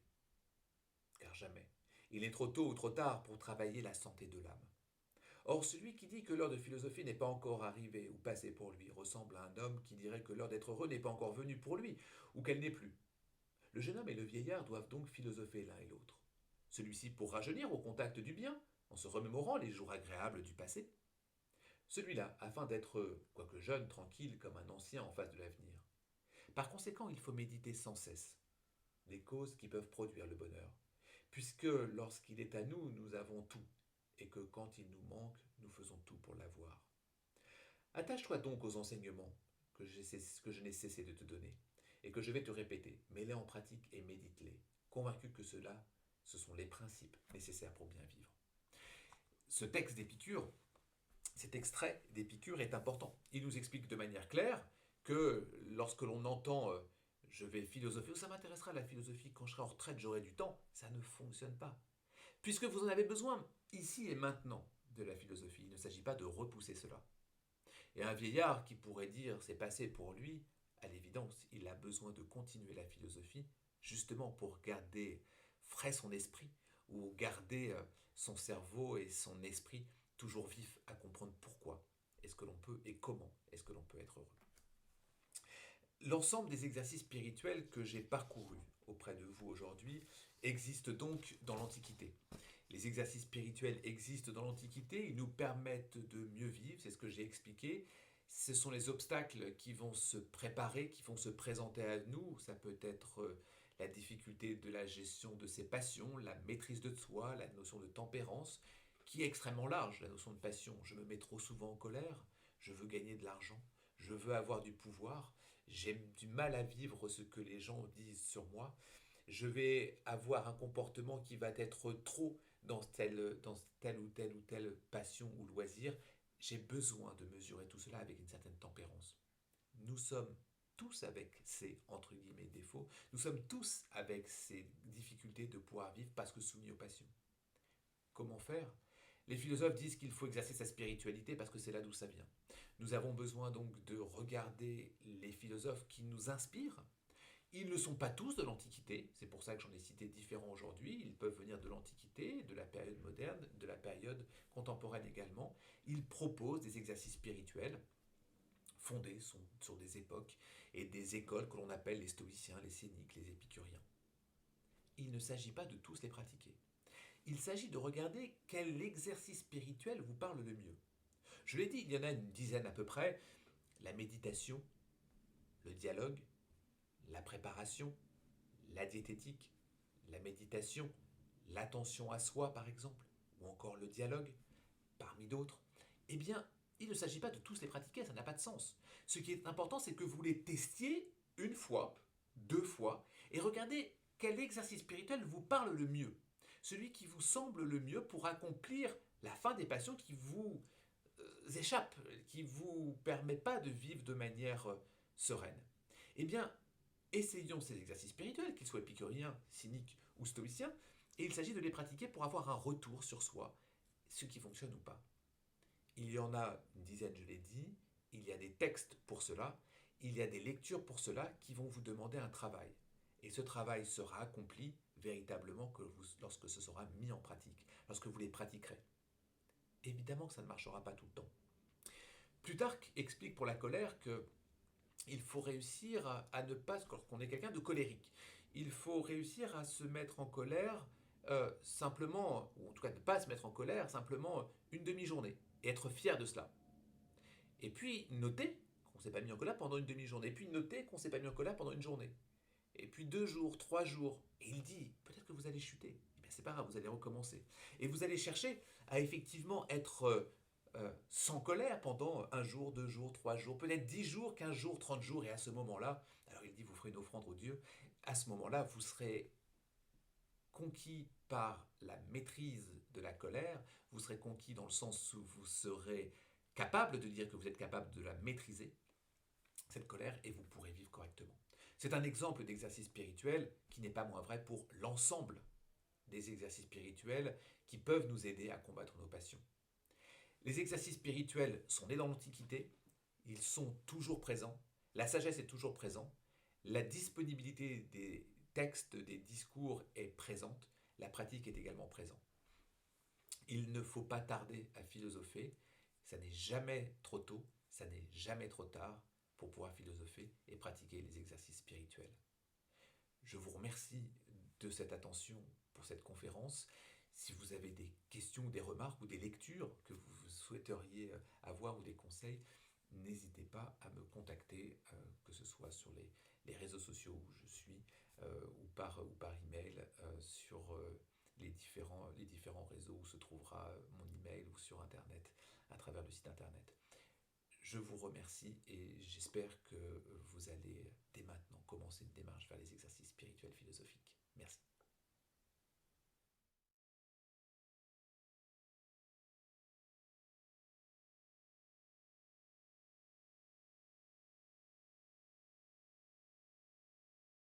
Car jamais. Il est trop tôt ou trop tard pour travailler la santé de l'âme. Or, celui qui dit que l'heure de philosophie n'est pas encore arrivée ou passée pour lui ressemble à un homme qui dirait que l'heure d'être heureux n'est pas encore venue pour lui ou qu'elle n'est plus. Le jeune homme et le vieillard doivent donc philosopher l'un et l'autre. Celui-ci pour rajeunir au contact du bien, en se remémorant les jours agréables du passé. Celui-là, afin d'être, quoique jeune, tranquille comme un ancien en face de l'avenir. Par conséquent, il faut méditer sans cesse les causes qui peuvent produire le bonheur, puisque lorsqu'il est à nous, nous avons tout, et que quand il nous manque, nous faisons tout pour l'avoir. Attache-toi donc aux enseignements que je n'ai cessé de te donner, et que je vais te répéter, mets-les en pratique et médite-les, convaincu que ce sont les principes nécessaires pour bien vivre. Ce texte d'Épicure, cet extrait d'Épicure est important. Il nous explique de manière claire que lorsque l'on entend je vais philosopher, ça m'intéressera la philosophie, quand je serai en retraite j'aurai du temps, ça ne fonctionne pas. Puisque vous en avez besoin ici et maintenant de la philosophie, il ne s'agit pas de repousser cela. Et un vieillard qui pourrait dire c'est passé pour lui, à l'évidence, il a besoin de continuer la philosophie justement pour garder frais son esprit ou garder son cerveau et son esprit toujours vif à comprendre pourquoi est-ce que l'on peut et comment est-ce que l'on peut être heureux. L'ensemble des exercices spirituels que j'ai parcourus auprès de vous aujourd'hui existent donc dans l'Antiquité. Les exercices spirituels existent dans l'Antiquité, ils nous permettent de mieux vivre, c'est ce que j'ai expliqué. Ce sont les obstacles qui vont se préparer, qui vont se présenter à nous. Ça peut être la difficulté de la gestion de ses passions, la maîtrise de soi, la notion de tempérance, qui est extrêmement large, la notion de passion. Je me mets trop souvent en colère, je veux gagner de l'argent, je veux avoir du pouvoir, j'ai du mal à vivre ce que les gens disent sur moi, je vais avoir un comportement qui va être trop dans telle ou telle passion ou loisir. J'ai besoin de mesurer tout cela avec une certaine tempérance. Nous sommes tous avec ces, entre guillemets, défauts. Nous sommes tous avec ces difficultés de pouvoir vivre parce que soumis aux passions. Comment faire? Les philosophes disent qu'il faut exercer sa spiritualité parce que c'est là d'où ça vient. Nous avons besoin donc de regarder les philosophes qui nous inspirent. Ils ne sont pas tous de l'Antiquité, c'est pour ça que j'en ai cité différents aujourd'hui. Ils peuvent venir de l'Antiquité, de la période moderne, de la période contemporaine également. Ils proposent des exercices spirituels fondés sur des époques et des écoles que l'on appelle les stoïciens, les séniques, les épicuriens. Il ne s'agit pas de tous les pratiquer. Il s'agit de regarder quel exercice spirituel vous parle le mieux. Je l'ai dit, il y en a une dizaine à peu près. La méditation, le dialogue, la préparation, la diététique, la méditation, l'attention à soi par exemple, ou encore le dialogue, parmi d'autres, eh bien, il ne s'agit pas de tous les pratiquer, ça n'a pas de sens. Ce qui est important, c'est que vous les testiez une fois, deux fois, et regardez quel exercice spirituel vous parle le mieux. Celui qui vous semble le mieux pour accomplir la fin des passions qui vous échappent, qui ne vous permettent pas de vivre de manière sereine. Eh bien, essayons ces exercices spirituels, qu'ils soient épicuriens, cyniques ou stoïciens, et il s'agit de les pratiquer pour avoir un retour sur soi, ce qui fonctionne ou pas. Il y en a une dizaine, je l'ai dit, il y a des textes pour cela, il y a des lectures pour cela qui vont vous demander un travail. Et ce travail sera accompli véritablement lorsque ce sera mis en pratique, lorsque vous les pratiquerez. Évidemment que ça ne marchera pas tout le temps. Plutarque explique pour la colère que il faut réussir à ne pas, qu'on est quelqu'un de colérique, il faut réussir à se mettre en colère simplement, ou en tout cas ne pas se mettre en colère simplement une demi-journée, et être fier de cela. Et puis noter qu'on ne s'est pas mis en colère pendant une demi-journée, et puis noter qu'on ne s'est pas mis en colère pendant une journée. Et puis 2 jours, 3 jours, et il dit, peut-être que vous allez chuter. Eh bien c'est pas grave, vous allez recommencer. Et vous allez chercher à effectivement être sans colère pendant un jour, 2 jours, 3 jours, peut-être 10 jours, 15 jours, 30 jours, et à ce moment-là, alors il dit vous ferez une offrande au Dieu, à ce moment-là, vous serez conquis par la maîtrise de la colère, vous serez conquis dans le sens où vous serez capable de dire que vous êtes capable de la maîtriser, cette colère, et vous pourrez vivre correctement. C'est un exemple d'exercice spirituel qui n'est pas moins vrai pour l'ensemble des exercices spirituels qui peuvent nous aider à combattre nos passions. Les exercices spirituels sont nés dans l'Antiquité, ils sont toujours présents, la sagesse est toujours présente, la disponibilité des textes, des discours est présente, la pratique est également présente. Il ne faut pas tarder à philosopher, ça n'est jamais trop tôt, ça n'est jamais trop tard pour pouvoir philosopher et pratiquer les exercices spirituels. Je vous remercie de cette attention pour cette conférence. Si vous avez des questions, des remarques ou des lectures que vous souhaiteriez avoir ou des conseils, n'hésitez pas à me contacter, que ce soit sur les réseaux sociaux où je suis ou par email sur les différents réseaux où se trouvera mon email ou sur internet à travers le site internet. Je vous remercie et j'espère que vous allez dès maintenant commencer une démarche vers les exercices spirituels philosophiques. Merci.